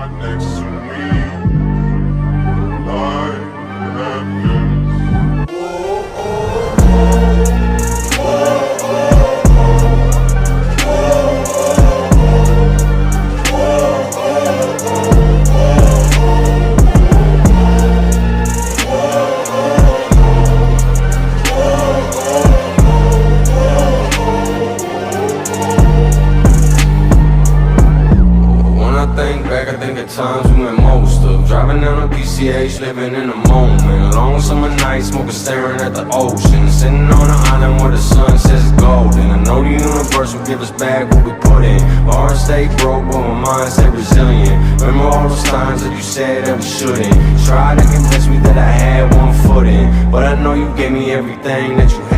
not next to me, life happens. I think of times we went most of driving down a PCH, living in the moment. Long summer nights, smoking, staring at the ocean. Sitting on an island where the sun says golden. I know the universe will give us back what we put in. My heart stayed broke, but my mind stayed resilient. Remember all those times that you said that we shouldn't. Tried to convince me that I had one foot in, but I know you gave me everything that you had.